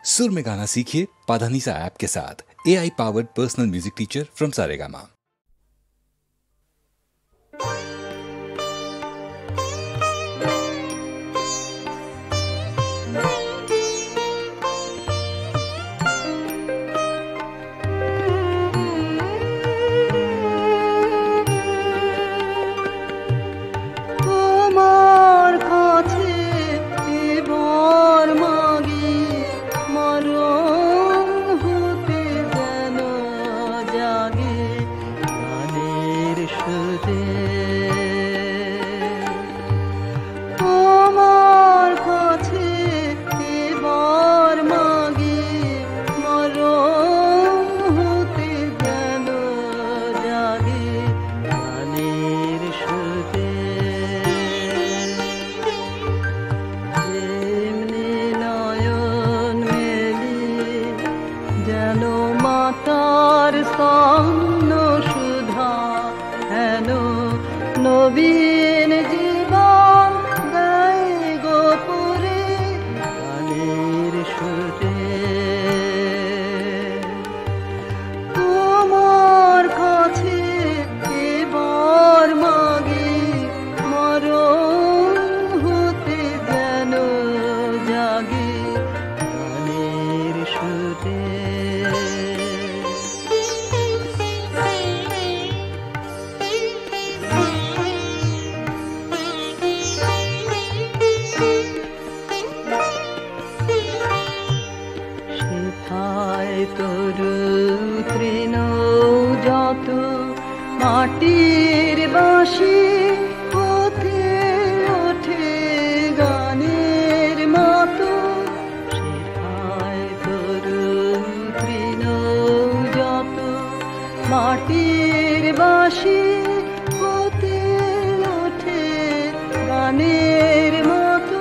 सुर में गाना सीखिए पाधानीसा ऐप के साथ। AI powered personal music teacher from Saregama. নবীন জীবন গায় গোপুরে গানের সুরে তোমার কাছে এবার মাগে মরণ হতে যেন জাগে গানের সুরে তরু তৃণ যত মাটির বাঁশি হতে ওঠে গানের মতো সেথায় তরু তৃণ যত মাটির বাঁশি হতে ওঠে গানের মতো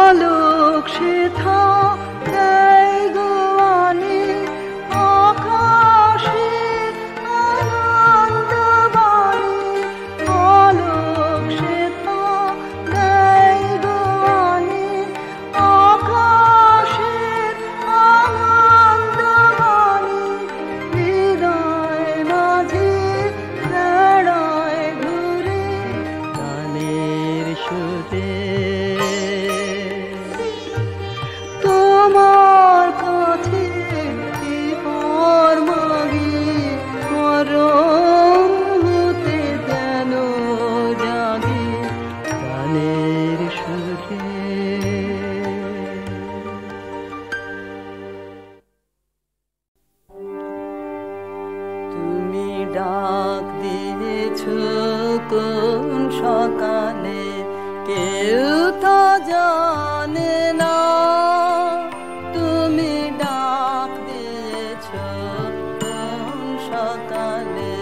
আলোক সেথা দেয় গোয়ানে আকাশে আনন্দ বাণী আলোক সেথা দেয় গোয়ানে আকাশে আনন্দ বাণী হৃদয় মাঝে বেড়ায় ঘুরে গানের সুরে তোমার কাছে এবার মাগি মরণ হতে যেন জাগে গানের সুরে তুমি ডাক দিয়েছ কোন সকালে কেউ তো জানে না তুমি ডাক দিয়েছ কোন সকালে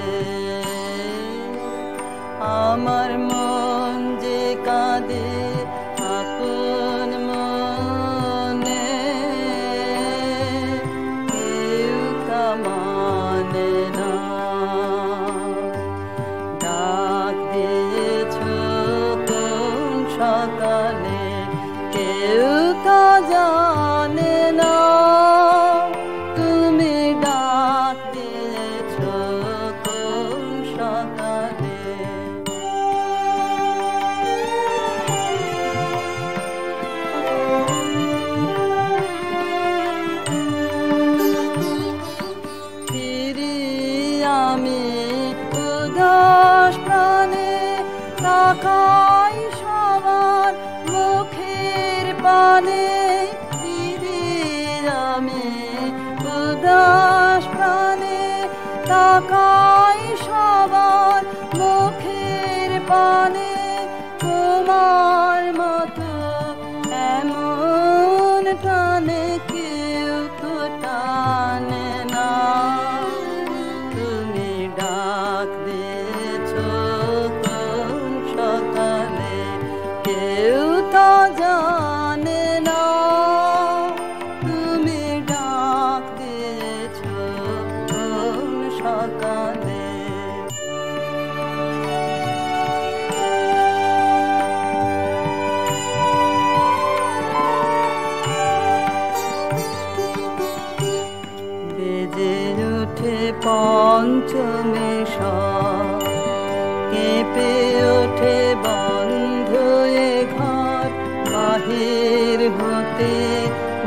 আমার মন যে কাঁদে আপন মনে কেউ তা মানে না ডাক দিয়েছ কোন সকালে কেউ তা জানে না তুমি ডাক দিয়েছ কোন সকালে ফিরি আমি উদাস প্রাণে তাকাই সবার মুখের পানে ফিরি আমি উদাস প্রাণে তাকাই সবার মুখের পানে তোমার মতো এমন টানে কেউ তো টানে না তুমি ডাক দিয়েছ কোন সকালে কেউ তো জানে না তুমি ডাক দিয়েছ কোন সকালে সকালে বেজে ওঠে পঞ্চমে কেঁপে ওঠে বন্ধ এ ঘর বাহির হতে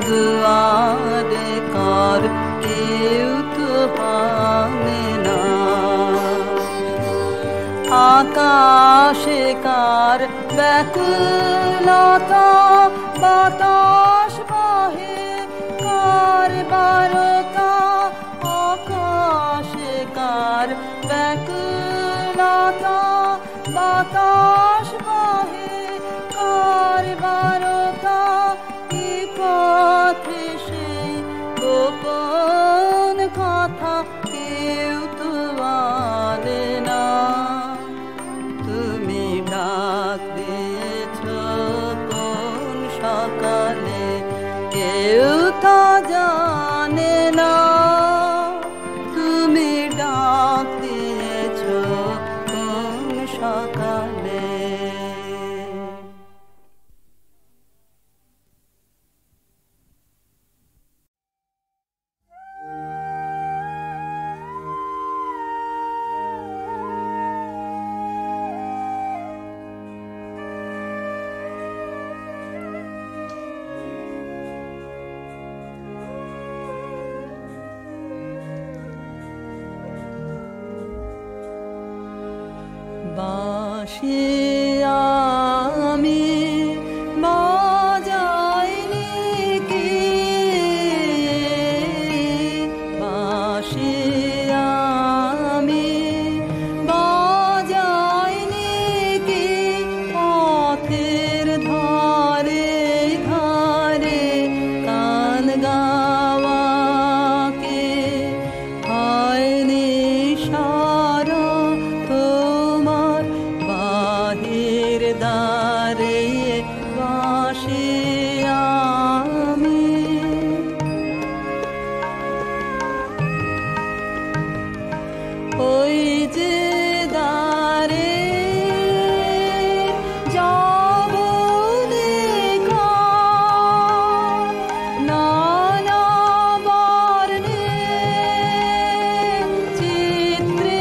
দুয়ারে কর কেউ তো হানে না আকাশে কার ব্যাকুলতা বাতাস বহে কার বারতা আকাশে কার ব্যাকুলতা বাতাস বহে কার বারতা কি পথে সেই গোপন কথা কেউ তো বলে না তুমি ডাক দিয়েছ কোন সকালে কেউ তা জানে না তুমি ডাক দিয়েছ কোন সকালে বাঁশি আমি বাজাইনি কি বাঁশি আমি বাজাইনি কি পথের ধারে ধারে গান গাওয়াকে হয়নি সারা তোমার বাহির দ্বারে বাঁশি আমি ওই যে দ্বারে যাব লেখা নানা বর্ণে চিত্রে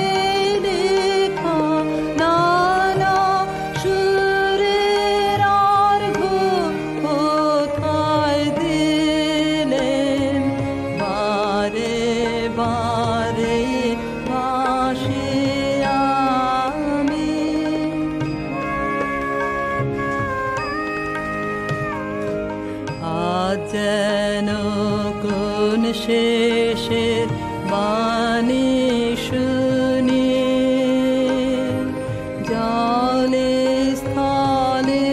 লেখা নানা সুরের অর্ঘ্য কোথায় দিলেন বারে বারে বাঁশি আমি আজ যেন কোন শেষের বাণী শুনি জলে স্থলে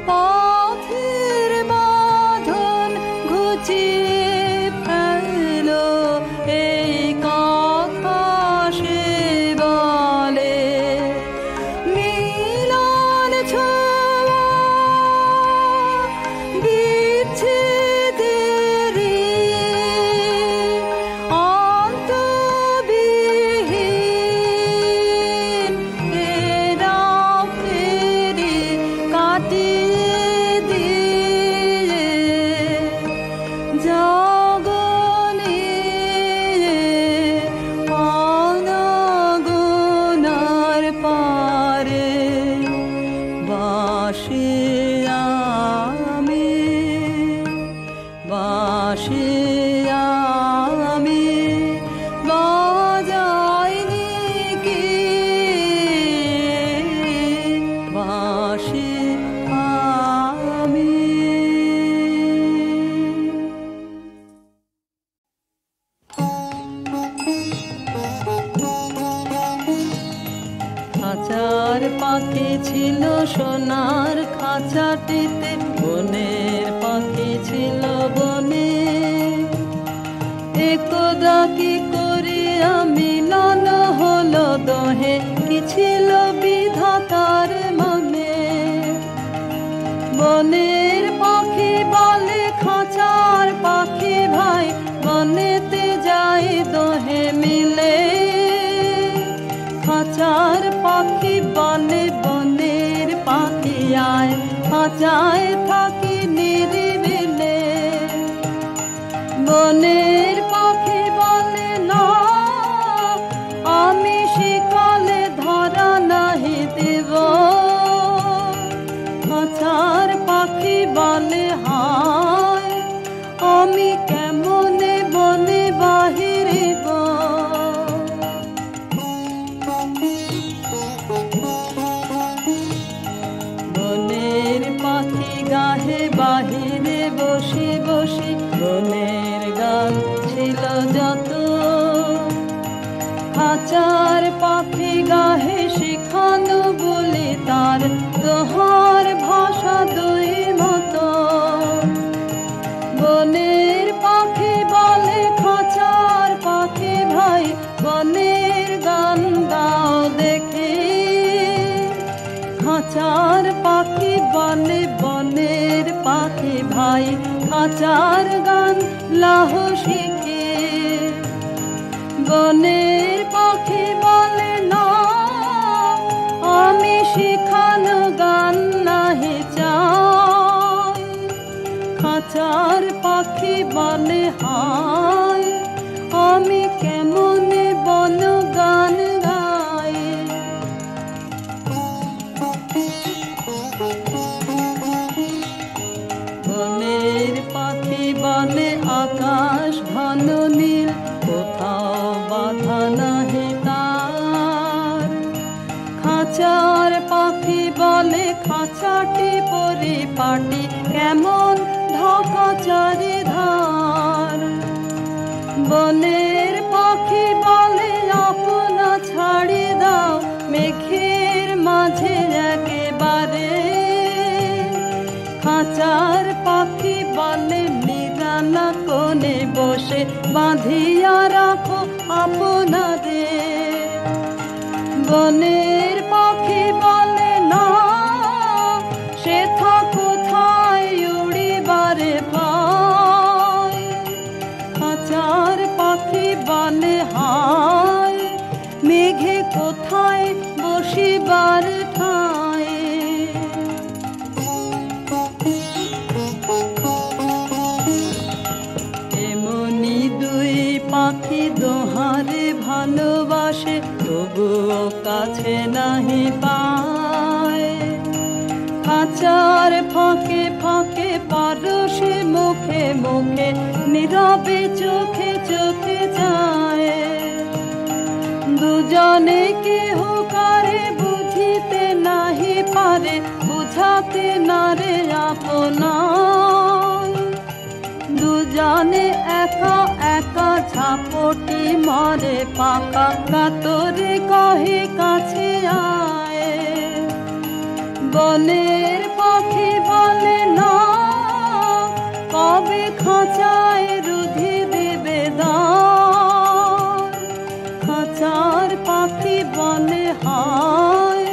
পথের বাঁধন ঘুচিয়ে ফেলো এই কথা সে বলে মিলন ছোঁয়া বিচ্ছেদেরই অন্তবিহীন এ রাত্রি কাটিয়ে দিয়ে জগনে অনগনার পারে বাঁশি আমি বাঁশি আমি বাজাইনি কি বাঁশি আমি খাঁচার পাখি ছিল সোনার খাঁচাটিতে বনের পাখি ছিল বনে একদা কি করিয়া মিলন হলো দহে কি ছিল বিধাতার মনে বনের পাখি বলে খাঁচার পাখি ভাই বনেতে যাই দহে বনে বনের পাখি আয় খাঁচায় থাকি নিরিবিলে বনের পাখি বলে না আমি শিকালে ধরা নাহি দেব খাঁচার পাখি বলে হায় আমি কেমনে বনে বাহিরিব বনের পাখি গাহে বাহিরে বসি বসি বনের গান ছিল যত খাঁচার পাখি গাহে শিখানো বলে তার দোহার ভাষা দুই মতো বনের পাখি বলে খাঁচার পাখি ভাই বনের গান গাও দেখি খাঁচার পাখি বলে বনের পাখি ভাই খাঁচার গান লাহ শিখে বনের পাখি বলে না আমি শিখানো গান নাহি চাই খাঁচার পাখি বলে হায় আমি কেমনে বন গান গাই বনের পাখি বলে আকাশ ঘন নীল কোথাও বাধা নাহি তার খাঁচার পাখি বলে খাঁচাটি পরিপাটি কেমন ঢাকা চারিধার বনের পাখি বলে আপনা ছাড়ি দাও মেঘের মাঝে একেবারে খাঁচার পাখি বলে নিরালা কোণে বসে বাঁধিয়া রাখো আপনাদের বনের পাখি বলে না সে কোথায় উড়িবারে পায় খাঁচার পাখি বলে হায় মেঘে কোথায় বসিবার ঠায় এমনি দুই পাখি দোহারে ভালোবাসে তবুও কাছে নাহি পায় খাঁচার ফাঁকে ফাঁকে পারসে মুখে মুখে নীরবে চোখে চোখে যায় দুজনে কেহ কারে বুঝিতে নাহি পারে বুঝাতে নারে আপনার দুজনে একা একা ঝাপটি মারে পাকা কাতরে কহে কাছে আয় বনের পাখি বলে না কবে খাঁচায় রুধি দেবে দান খাঁচার পাখি বলে হায়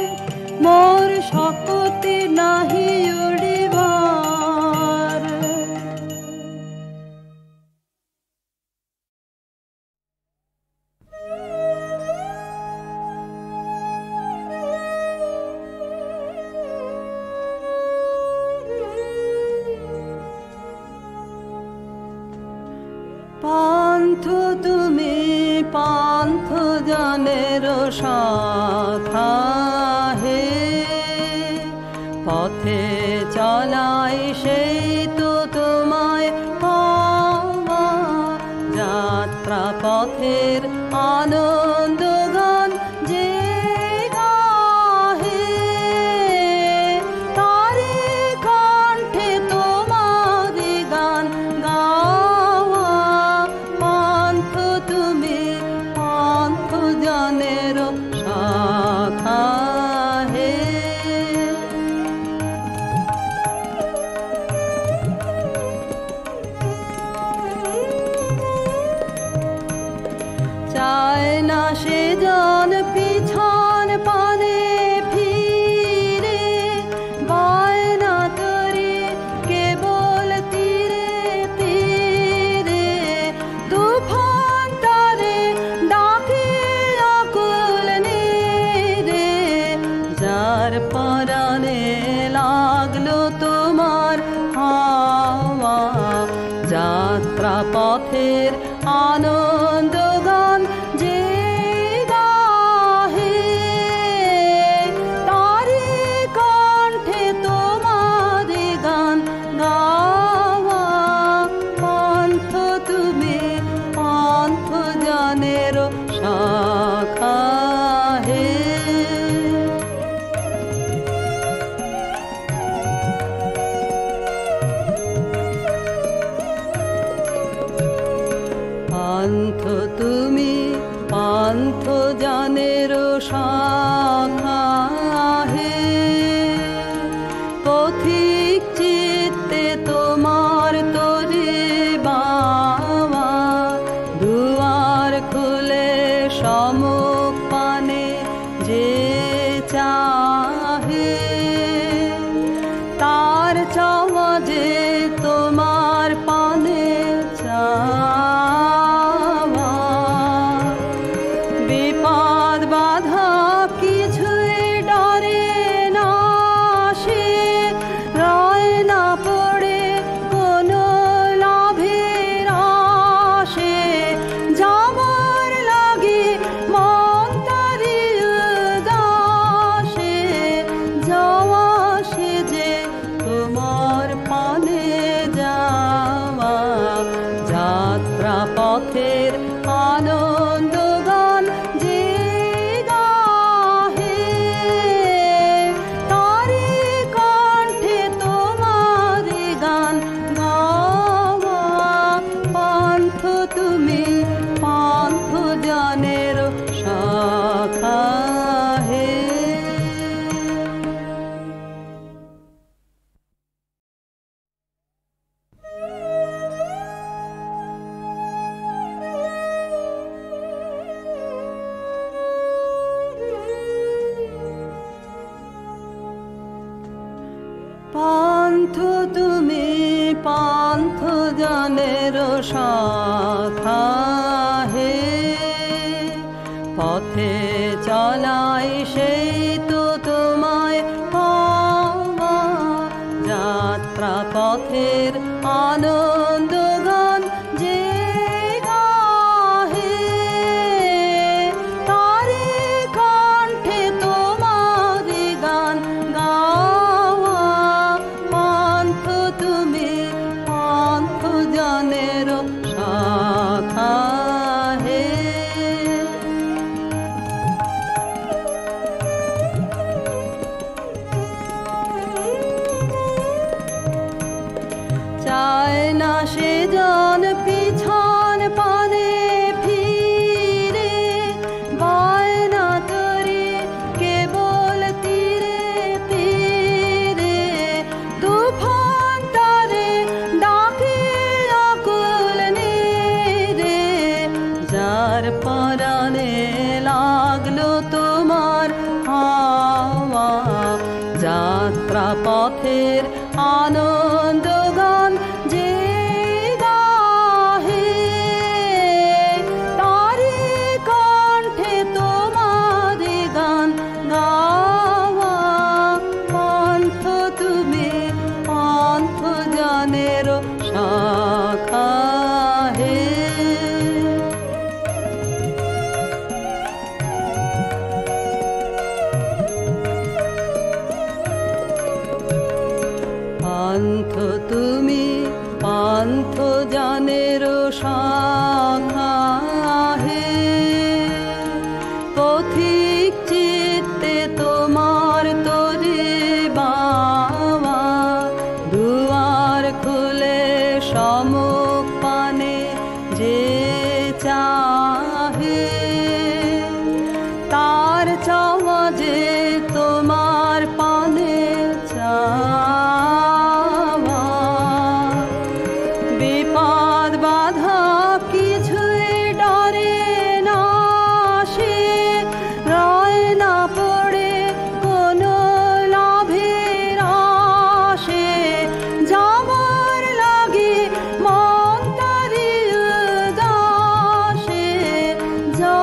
মোর শক্তি নাহি উড়িবার পান্থ তুমি পান্থ জানের শাখা হে পথে চলাই সেই তো তোমায় পাওয়া যাত্রা পথের আনন্দ গান যে গাহে তারে কণ্ঠে তোমারি গান গাওয়া পান্থ তুমি পান্থ জানের শাখা হে চায় না সে জন পিছন পানে ফিরে বায়না তরে কেবল তীরে তীরে তুফান তারে ডাকে আকুল নীরে পথের আনন্দ গান যে গাহে, তারি কণ্ঠে তোমারি গান গাওয়া। পন্থ তুমি পন্থ জানের শাখা হে। পান্থ তুমি পান্থ জানের শাখা হে। পথিক চিত্তে তোমার তরি বাবা, দুয়ার খুলে সম্মুখ পানে যে চাহে, তার চাওয়া যে তোমার পানে চাওয়া। বিপদ বাধা কিছুই ডরে না সে, রয় না পড়ে কোনো লাভের আশে। যাবার লাগে মন তারি উদাসে, যাওয়া সে যে তোমার পানে যাওয়া। যাত্রা পথের আনন্দ গান যে গাহে, তারি কণ্ঠে তোমারি গান গাওয়া। পন্থ তুমি পন্থ জানের শাখা হে। পান্থ তুমি পান্থ জানের শাখা হে। পথে চলাই সেই তো তোমায় পাওয়া। যাত্রা পথের আনন্দ গান যে গাহে, তারি কণ্ঠে তোমারি গান গাওয়া। পন্থ তুমি পন্থ জানের শাখা হে। চায় না সে জন পিছন পানে ফিরে, বায়না তরি কেবল তীরে তীরে। তুফান তারে ডাকে আকুল নীরে, যার পরাণে লাগলো তোমার হাওয়া। যাত্রা পথের আনন্দ গান যে গাহে, তারি কণ্ঠে তোমারি গান গাওয়া। পন্থ তুমি পন্থ জানের শাখা হে। পান্থ তুমি পান্থ জানের শাখা হে। পথিক চিত্তে তোমার তরি বাবা, দুয়ার খুলে সম্মুখ পানে যে চাহে, তার চাওয়া যে তোমার পানে চাওয়া। বিপদ বাধা কিছুই ডরে না সে, রয় না পড়ে কোনো লাভের আশে। যাবার লাগে মন তারি উদাসে, যা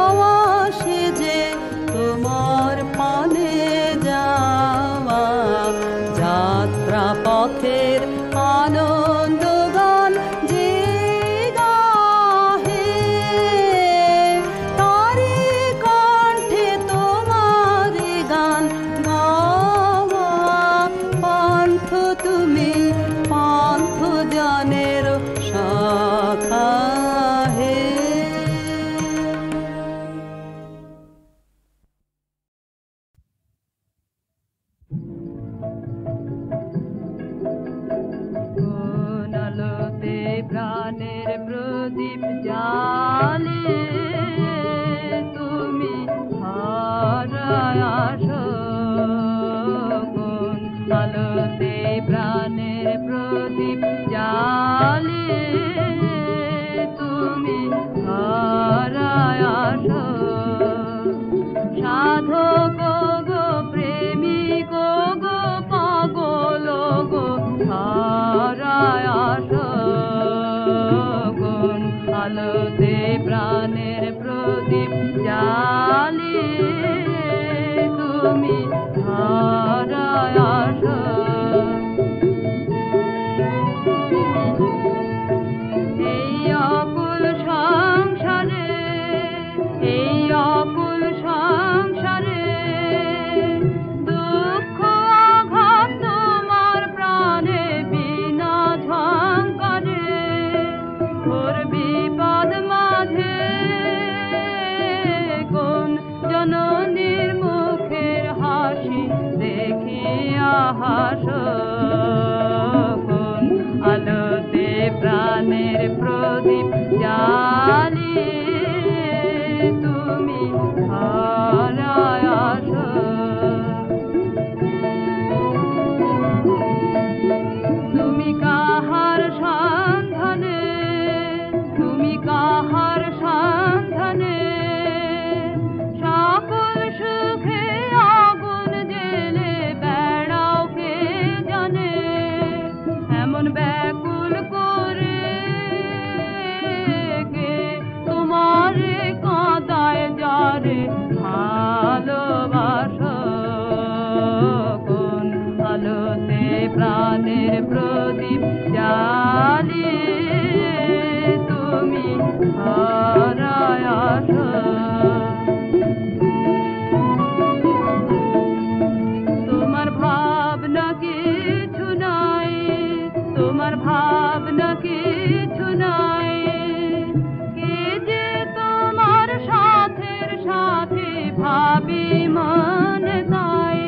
ভাবি মনে তাই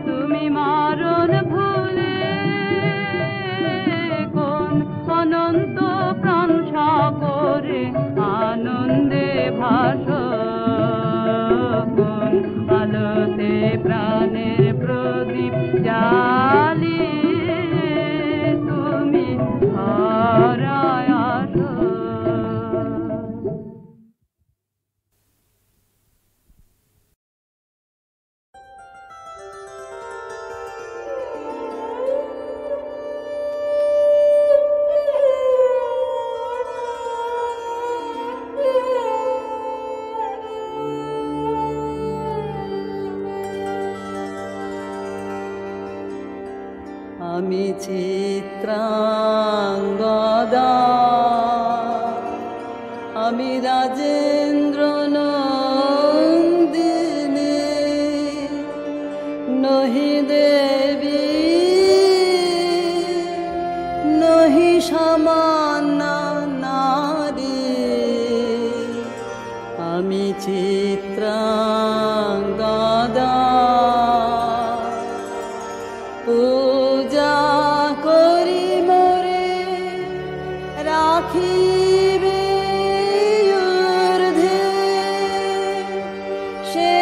তুমি মরণ ভুলে কোন অনন্ত প্রাণ সাগরে আনন্দে ভাসন আলোতে প্রাণের প্রদীপ জ্বালিয়ে তুমি ধরায় আসো। আমি চিত্রাঙ্গদা আমি রাজেন্দ্র নন্দিনী নহি দেবী নহি সামান্য নারী আমি চিত্রাঙ্গদা পূজা করি মোরে রাখিবে ঊর্ধ্বে সে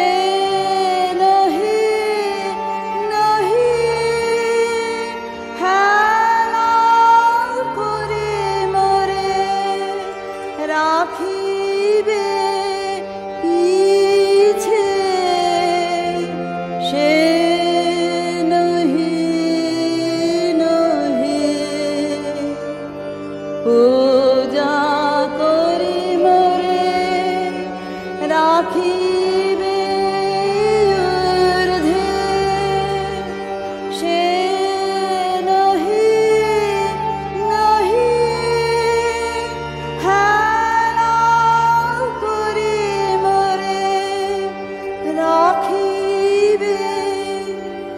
নহি নহি হেলা করি মোরে রাখিবে পিছে সে পূজা করি মোরে রাখিবে ঊর্ধ্বে সে নহি নহি হেলা করি মোরে রাখিবে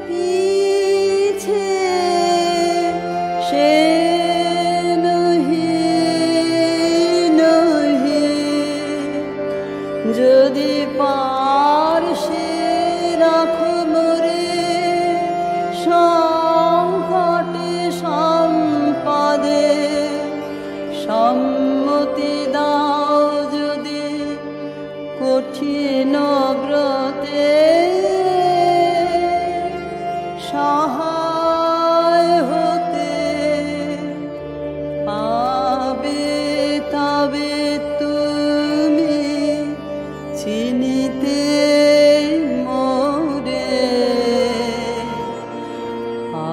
পিছে সে যদি পারসে রাখো মোরে সংকটে সম্পদে সম্মতি দাও যদি কঠিন ব্রতে সহায় হতে পাবে তবে তুমি চিনিতে মোরে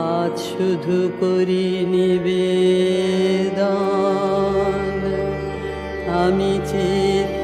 আজ শুধু করি নিবেদন আমি চিত্ত